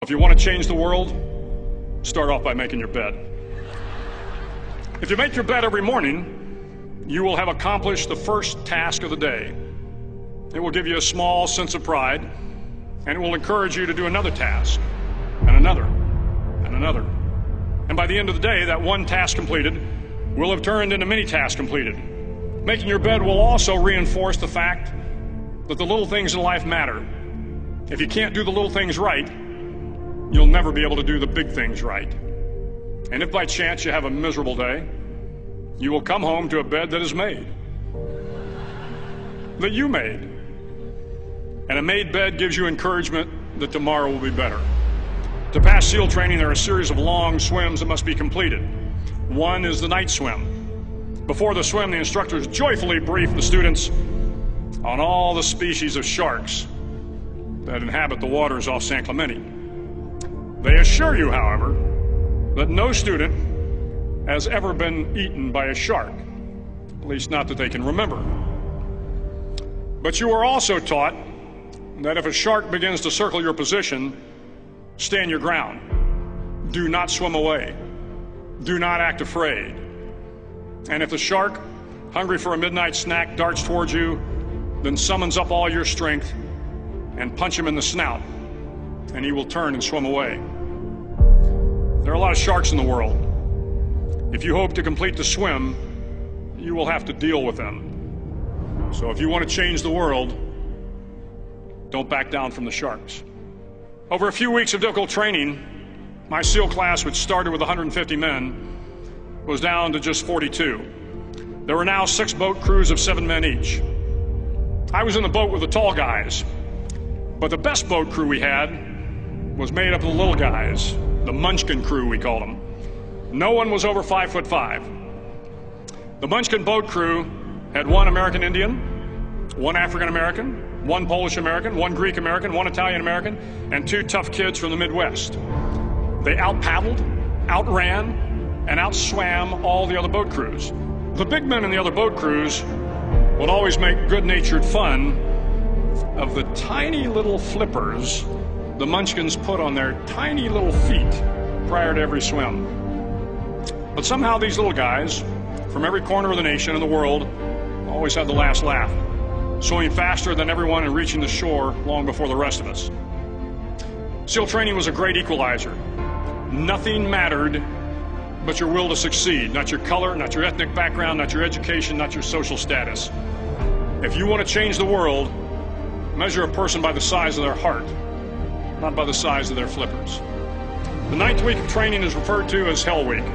if you want to change the world, start off by making your bed. If you make your bed every morning, you will have accomplished the first task of the day. It will give you a small sense of pride, and it will encourage you to do another task, and another, and another. And by the end of the day, that one task completed will have turned into many tasks completed. Making your bed will also reinforce the fact that the little things in life matter. If you can't do the little things right, you'll never be able to do the big things right. And if by chance you have a miserable day, you will come home to a bed that is made, that you made. And a made bed gives you encouragement that tomorrow will be better. To pass SEAL training, there are a series of long swims that must be completed. One is the night swim. Before the swim, the instructors joyfully brief the students on all the species of sharks that inhabit the waters off San Clemente. They assure you, however, that no student has ever been eaten by a shark, at least not that they can remember. But you are also taught that if a shark begins to circle your position, stand your ground. Do not swim away. Do not act afraid. And if the shark, hungry for a midnight snack, darts towards you, then summons up all your strength and punch him in the snout, and he will turn and swim away. There are a lot of sharks in the world. If you hope to complete the swim, you will have to deal with them. So if you want to change the world, don't back down from the sharks. Over a few weeks of difficult training, my SEAL class, which started with 150 men, was down to just 42. There were now 6 boat crews of 7 men each. I was in the boat with the tall guys, but the best boat crew we had was made up of the little guys, the Munchkin crew, we called them. No one was over 5'5". The Munchkin boat crew had 1 American Indian, 1 African American, 1 Polish American, 1 Greek American, 1 Italian American, and 2 tough kids from the Midwest. They out-paddled, outran, and outswam all the other boat crews. The big men in the other boat crews would always make good-natured fun of the tiny little flippers the Munchkins put on their tiny little feet prior to every swim. But somehow these little guys from every corner of the nation and the world always had the last laugh, swimming faster than everyone and reaching the shore long before the rest of us. SEAL training was a great equalizer. Nothing mattered but your will to succeed, not your color, not your ethnic background, not your education, not your social status. If you want to change the world, measure a person by the size of their heart, not by the size of their flippers. The 9th week of training is referred to as Hell Week.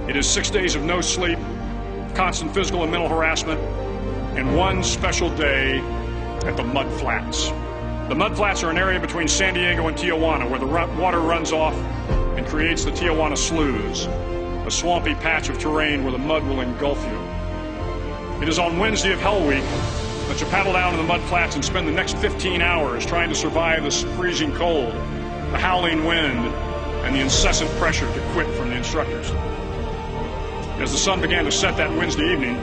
It is 6 days of no sleep, constant physical and mental harassment, and 1 special day at the Mud Flats. The Mud Flats are an area between San Diego and Tijuana where the water runs off and creates the Tijuana Sloughs, a swampy patch of terrain where the mud will engulf you. It is on Wednesday of Hell Week that you paddle down to the Mud Flats and spend the next 15 hours trying to survive the freezing cold, the howling wind, and the incessant pressure to quit from the instructors. As the sun began to set that Wednesday evening,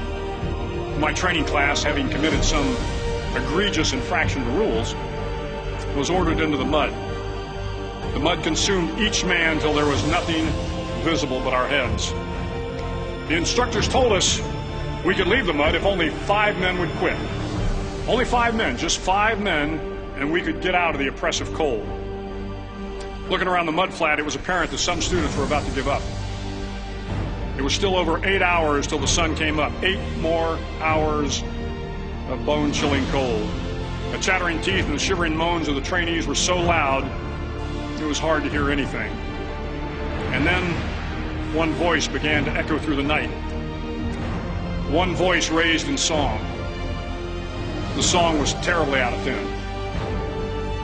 my training class, having committed some egregious infraction to rules, was ordered into the mud. The mud consumed each man till there was nothing visible but our heads. The instructors told us we could leave the mud if only 5 men would quit. Only 5 men, just 5 men, and we could get out of the oppressive cold. Looking around the mud flat, it was apparent that some students were about to give up. It was still over 8 hours till the sun came up. 8 more hours of bone-chilling cold. The chattering teeth and the shivering moans of the trainees were so loud, it was hard to hear anything. And then one voice began to echo through the night. One voice raised in song. The song was terribly out of tune,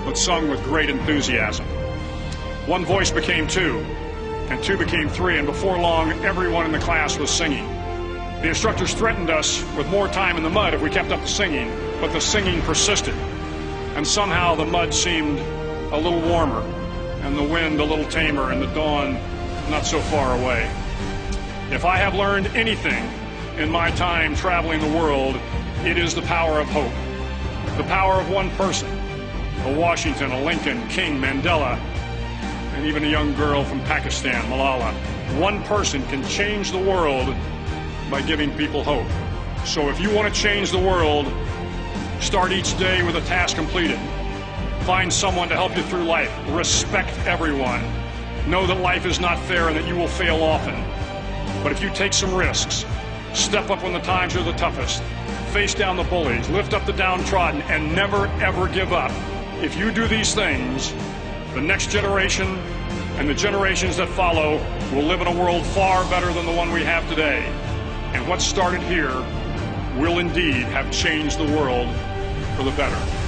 but sung with great enthusiasm. One voice became 2, and 2 became 3, and before long, everyone in the class was singing. The instructors threatened us with more time in the mud if we kept up the singing, but the singing persisted, and somehow the mud seemed a little warmer, and the wind a little tamer, and the dawn not so far away. If I have learned anything in my time traveling the world, it is the power of hope. The power of one person, a Washington, a Lincoln, King, Mandela, and even a young girl from Pakistan, Malala. One person can change the world by giving people hope. So if you want to change the world, start each day with a task completed. Find someone to help you through life. Respect everyone. Know that life is not fair and that you will fail often. But if you take some risks, step up when the times are the toughest, face down the bullies, lift up the downtrodden, and never ever give up. If you do these things, the next generation and the generations that follow will live in a world far better than the one we have today. And what started here will indeed have changed the world for the better.